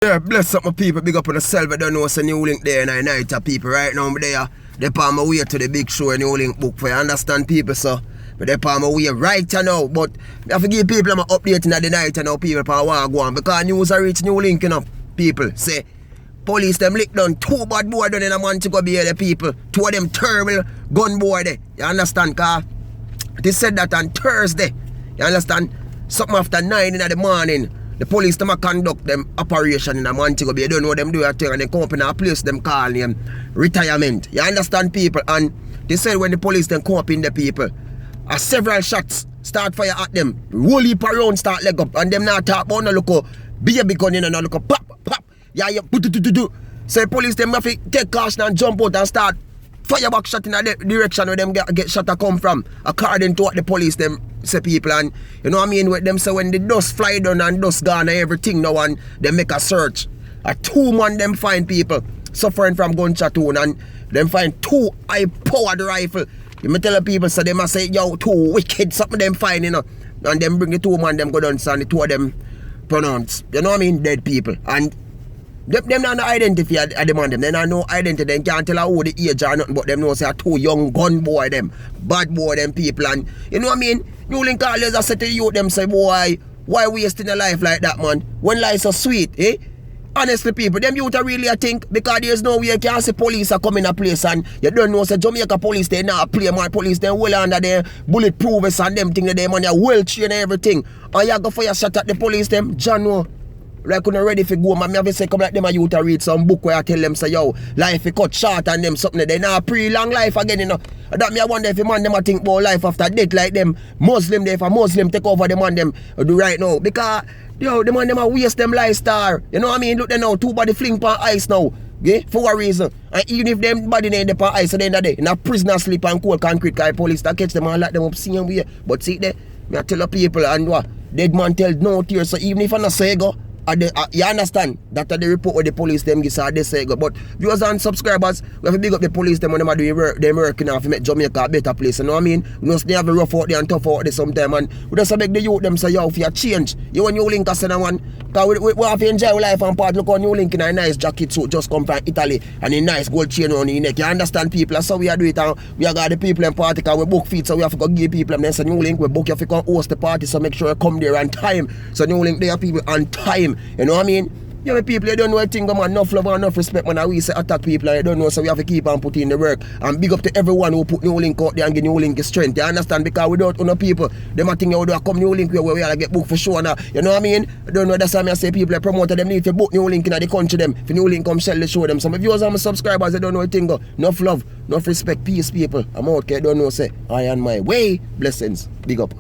Yeah, bless up my people, big up on yourself. I don't know what's a new link there and I night people right now. But they're on my way to the big show, a new link book for you understand people, so but they're on my way right now. But I have to give people my update in the night and now people for a while go on because news are reach new link, you know. People say police them lick down 2 bad boy done in a month to go be the people. 2 of them terrible gun boy there. You understand? Cause they said that on Thursday. You understand? Something after 9 in the morning. The police them a conduct them operation in a Montego Bay. You don't know them do a thing and they come up in a place them call name retirement. You understand people? And they said when the police then come up in the people, several shots start fire at them. Roll heap around start leg up and them not talk about no look baby gun in and no look pop pop. Yeah yeah do. So the police them have to take caution and jump out and start fire back shot in the direction where them get shot to come from. According to what the police them say people, and you know what I mean with them, so when the dust fly down and dust gone and everything now and they make a search. A 2 man them find people suffering from gunshot wound and them find 2 high powered rifle. You may tell the people so they must say yo 2 wicked something them find, you know. And them bring the 2 man them go down and the 2 of them pronounce, you know what I mean, dead people. And them not no identity at the man them. They not no identity. They can't tell how the age or nothing, but them know say 2 young gun boy them, bad boy them people. And you know what I mean? New link always I say to you them say boy, why wasting a life like that man? When life so sweet, eh? Honestly people, them youth are really I think because there's no way you can see police are coming a place and you don't know say Jamaica police they not play my police they well under their bulletproof and them thing that they man well trained and everything. And you go for your shot at the police them, John no. Like when you're ready for go, man, I have to say come like them a youth to read some book where I tell them say yo, life is cut short and them something they not pre-long life again, you know. That me I wonder if a man them a think about life after death like them Muslim they if a Muslim take over the man them do right now. Because yo the man them a waste them lifestyle. You know what I mean? Look they now 2 body fling pan ice now. Yeah, for a reason. And even if them body ain't the ice at the end of the day, in a prisoner sleep and cold concrete car police that catch them and lock them up same way. But see there, me I tell the people and what dead man tell no tears. So even if I not say go. You understand that the report with the police them give they say go. But viewers and subscribers, we have to big up the police them when them are doing work, them working off to make Jamaica a better place. You know what I mean? We know they have a rough out there and tough out there sometime and we just beg the youth them say yo if you change, you want new link as one. Cause we have to enjoy life and part. Look on new link in a nice jacket suit just come from Italy and a nice gold chain on the neck. You understand people? That's how we are doing it and we are got the people in party because we book feet so we have to go give people them. Then say new link we book you have to come host the party so make sure you come there on time. So new link there people on time. You know what I mean? You know people, you don't know a thing, man, enough love and enough respect, man, we say attack people and you don't know, so we have to keep on putting in the work. And big up to everyone who put new link out there and give new link strength, you understand? Because without other people, them a thing you do come new link where we all get book for sure now. You know what I mean? I don't know, that's why I say people promoter them need to book new link in the country them. If new link come sell the show them. Some of viewers and my subscribers, they don't know a thing, enough love, enough respect, peace people. I'm out here, don't know, say, I on my way. Blessings. Big up.